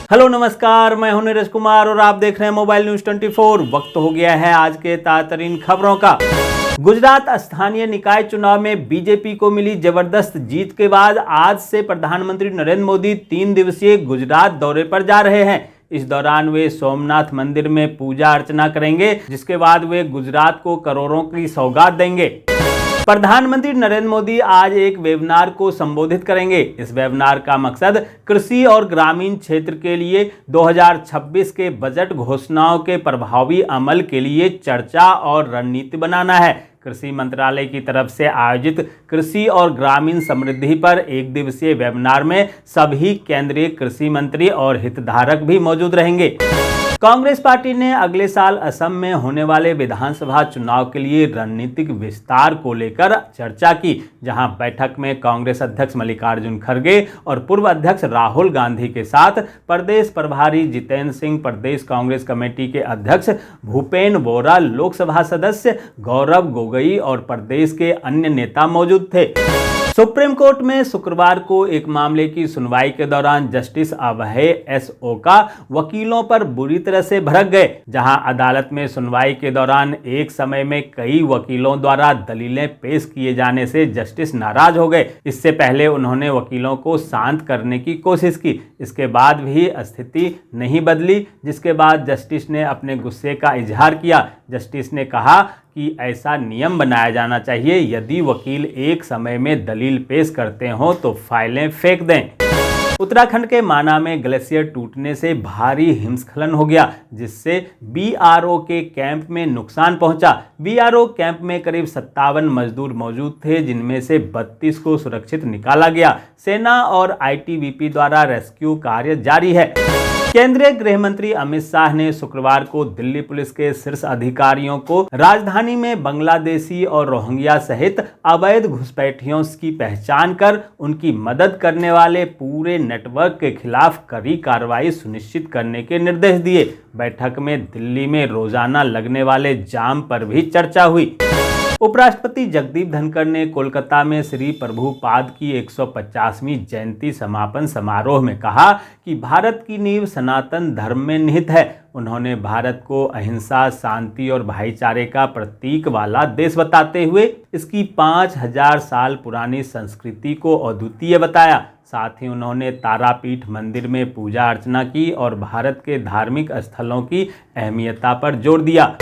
Hello नमस्कार, मैं हूं नीरज कुमार और आप देख रहे हैं मोबाइल न्यूज 24। वक्त हो गया है आज के ताज़ा खबरों का। गुजरात स्थानीय निकाय चुनाव में बीजेपी को मिली जबरदस्त जीत के बाद आज से प्रधानमंत्री नरेंद्र मोदी 3 दिवसीय गुजरात दौरे पर जा रहे हैं। इस दौरान वे सोमनाथ मंदिर में पूजा अर्चना करेंगे, जिसके बाद वे गुजरात को करोड़ों की सौगात देंगे। प्रधानमंत्री नरेंद्र मोदी आज एक वेबिनार को संबोधित करेंगे। इस वेबिनार का मकसद कृषि और ग्रामीण क्षेत्र के लिए 2026 के बजट घोषणाओं के प्रभावी अमल के लिए चर्चा और रणनीति बनाना है। कृषि मंत्रालय की तरफ से आयोजित कृषि और ग्रामीण समृद्धि पर एक दिवसीय वेबिनार में सभी केंद्रीय कृषि मंत्री और हितधारक भी मौजूद रहेंगे। कांग्रेस पार्टी ने अगले साल असम में होने वाले विधानसभा चुनाव के लिए रणनीतिक विस्तार को लेकर चर्चा की, जहां बैठक में कांग्रेस अध्यक्ष मल्लिकार्जुन खड़गे और पूर्व अध्यक्ष राहुल गांधी के साथ प्रदेश प्रभारी जितेंद्र सिंह, प्रदेश कांग्रेस कमेटी के अध्यक्ष भूपेन बोरा, लोकसभा सदस्य गौरव गोगोई और प्रदेश के अन्य नेता मौजूद थे। सुप्रीम कोर्ट में शुक्रवार को एक मामले की सुनवाई के दौरान जस्टिस अभय एस ओका वकीलों पर बुरी तरह से भड़क गए, जहां अदालत में सुनवाई के दौरान एक समय में कई वकीलों द्वारा दलीलें पेश किए जाने से जस्टिस नाराज हो गए। इससे पहले उन्होंने वकीलों को शांत करने की कोशिश की। इसके बाद भी स्थिति नहीं बदली, जिसके बाद जस्टिस ने अपने गुस्से का इजहार किया। जस्टिस ने कहा कि ऐसा नियम बनाया जाना चाहिए, यदि वकील एक समय में दलील पेश करते हो तो फाइलें फेंक दें। उत्तराखंड के माना में ग्लेशियर टूटने से भारी हिमस्खलन हो गया, जिससे बीआरओ के कैंप में नुकसान पहुंचा। बीआरओ कैंप में करीब 57 मजदूर मौजूद थे, जिनमें से 32 को सुरक्षित निकाला गया। सेना और आईटीबीपी द्वारा रेस्क्यू कार्य जारी है। केंद्रीय गृह मंत्री अमित शाह ने शुक्रवार को दिल्ली पुलिस के शीर्ष अधिकारियों को राजधानी में बांग्लादेशी और रोहिंग्या सहित अवैध घुसपैठियों की पहचान कर उनकी मदद करने वाले पूरे नेटवर्क के खिलाफ कड़ी कार्रवाई सुनिश्चित करने के निर्देश दिए। बैठक में दिल्ली में रोजाना लगने वाले जाम पर भी चर्चा हुई। उपराष्ट्रपति जगदीप धनखड़ ने कोलकाता में श्री प्रभुपाद की 150वीं जयंती समापन समारोह में कहा कि भारत की नींव सनातन धर्म में निहित है। उन्होंने भारत को अहिंसा, शांति और भाईचारे का प्रतीक वाला देश बताते हुए इसकी 5000 साल पुरानी संस्कृति को अद्वितीय बताया। साथ ही उन्होंने तारापीठ मंदिर में पूजा अर्चना की और भारत के धार्मिक स्थलों की अहमियता पर जोर दिया।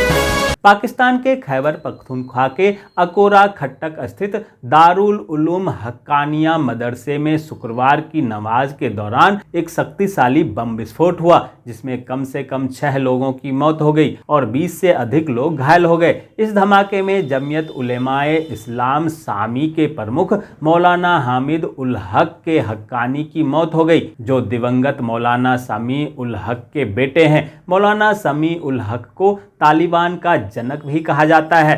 पाकिस्तान के खैबर पख्तूनख्वा के अकोरा खट्टक स्थित दारुल उलूम हक्कानिया मदरसे में शुक्रवार की नमाज के दौरान एक शक्तिशाली बम विस्फोट हुआ, जिसमें कम से कम 6 लोगों की मौत हो गई और 20 से अधिक लोग घायल हो गए। इस धमाके में जमियत उलेमाए इस्लाम सामी के प्रमुख मौलाना हामिद उल हक के हक्कानी की मौत हो गई, जो दिवंगत मौलाना समी उल हक के बेटे हैं। मौलाना समी उल हक को तालिबान का जनक भी कहा जाता है।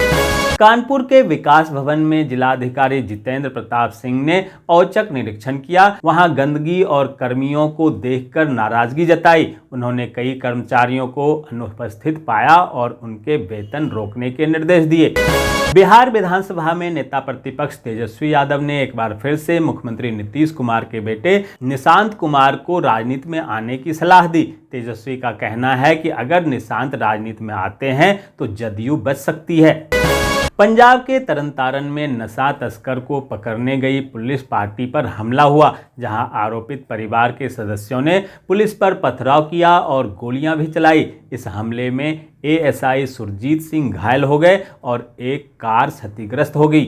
कानपुर के विकास भवन में जिलाधिकारी जितेंद्र प्रताप सिंह ने औचक निरीक्षण किया। वहां गंदगी और कर्मियों को देखकर नाराजगी जताई। उन्होंने कई कर्मचारियों को अनुपस्थित पाया और उनके वेतन रोकने के निर्देश दिए। बिहार विधानसभा में नेता प्रतिपक्ष तेजस्वी यादव ने एक बार फिर से मुख्यमंत्री नीतीश कुमार के बेटे निशांत कुमार को राजनीति में आने की सलाह दी। तेजस्वी का कहना है कि अगर निशांत राजनीति में आते हैं तो जदयू बच सकती है। पंजाब के तरनतारन में नशा तस्कर को पकड़ने गई पुलिस पार्टी पर हमला हुआ, जहां आरोपित परिवार के सदस्यों ने पुलिस पर पथराव किया और गोलियां भी चलाई। इस हमले में एएसआई सुरजीत सिंह घायल हो गए और एक कार क्षतिग्रस्त हो गई।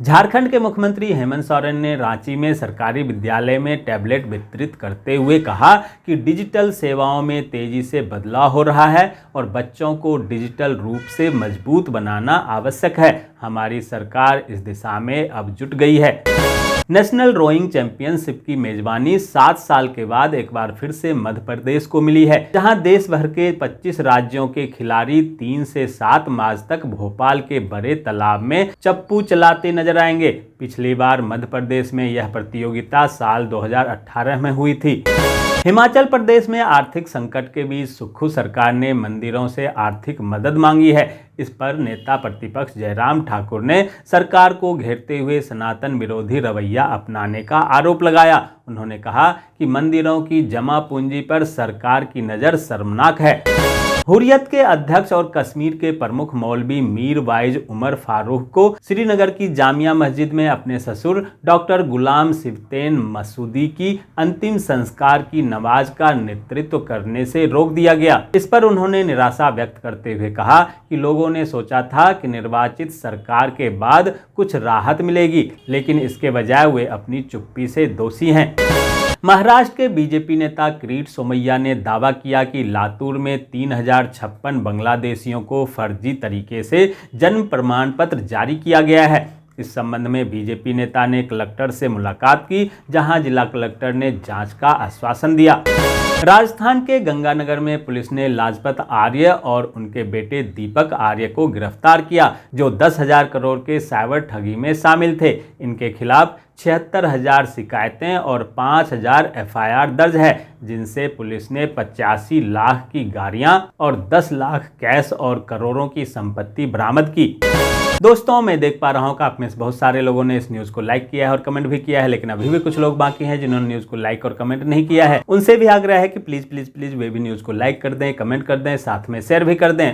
झारखंड के मुख्यमंत्री हेमंत सोरेन ने रांची में सरकारी विद्यालय में टैबलेट वितरित करते हुए कहा कि डिजिटल सेवाओं में तेजी से बदलाव हो रहा है और बच्चों को डिजिटल रूप से मजबूत बनाना आवश्यक है। हमारी सरकार इस दिशा में अब जुट गई है। नेशनल रोइंग चैंपियनशिप की मेजबानी 7 साल के बाद एक बार फिर से मध्य प्रदेश को मिली है, जहां देश भर के 25 राज्यों के खिलाड़ी 3 से 7 मार्च तक भोपाल के बड़े तालाब में चप्पू चलाते नजर आएंगे। पिछली बार मध्य प्रदेश में यह प्रतियोगिता साल 2018 में हुई थी। हिमाचल प्रदेश में आर्थिक संकट के बीच सुक्खू सरकार ने मंदिरों से आर्थिक मदद मांगी है। इस पर नेता प्रतिपक्ष जयराम ठाकुर ने सरकार को घेरते हुए सनातन विरोधी रवैया अपनाने का आरोप लगाया। उन्होंने कहा कि मंदिरों की जमा पूंजी पर सरकार की नज़र शर्मनाक है। हुर्रियत के अध्यक्ष और कश्मीर के प्रमुख मौलवी मीर वाइज उमर फारूक को श्रीनगर की जामिया मस्जिद में अपने ससुर डॉक्टर गुलाम सिब्तैन मसूदी की अंतिम संस्कार की नमाज का नेतृत्व करने से रोक दिया गया। इस पर उन्होंने निराशा व्यक्त करते हुए कहा कि लोगों ने सोचा था कि निर्वाचित सरकार के बाद कुछ राहत मिलेगी, लेकिन इसके बजाय वे अपनी चुप्पी से दोषी हैं। महाराष्ट्र के बीजेपी नेता किरीट सोमैया ने दावा किया कि लातूर में 3056 बांग्लादेशियों को फर्जी तरीके से जन्म प्रमाण पत्र जारी किया गया है। इस संबंध में बीजेपी नेता ने कलेक्टर से मुलाकात की, जहां जिला कलेक्टर ने जांच का आश्वासन दिया। राजस्थान के गंगानगर में पुलिस ने लाजपत आर्य और उनके बेटे दीपक आर्य को गिरफ्तार किया, जो 10,000 करोड़ के साइबर ठगी में शामिल थे। इनके खिलाफ 76,000 शिकायतें और 5,000 एफआईआर दर्ज है, जिनसे पुलिस ने 85 लाख की गाड़ियां और 10 लाख कैश और करोड़ों की संपत्ति बरामद की। दोस्तों, मैं देख पा रहा हूं कि आप में से बहुत सारे लोगों ने इस न्यूज़ को लाइक किया है और कमेंट भी किया है, लेकिन अभी भी कुछ लोग बाकी हैं जिन्होंने न्यूज़ को लाइक और कमेंट नहीं किया है। उनसे भी आग्रह है कि प्लीज़ प्लीज़ प्लीज़ वे भी न्यूज़ को लाइक कर दें, कमेंट कर दें, साथ में शेयर भी कर दें।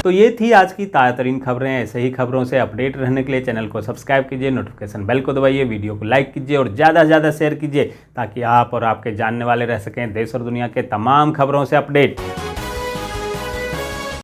तो ये थी आज की ताज़ा तरीन खबरें। ऐसे ही खबरों से अपडेट रहने के लिए चैनल को सब्सक्राइब कीजिए, नोटिफिकेशन बेल को दबाइए, वीडियो को लाइक कीजिए और ज़्यादा से ज़्यादा शेयर कीजिए, ताकि आप और आपके जानने वाले रह सकें देश और दुनिया के तमाम खबरों से अपडेट।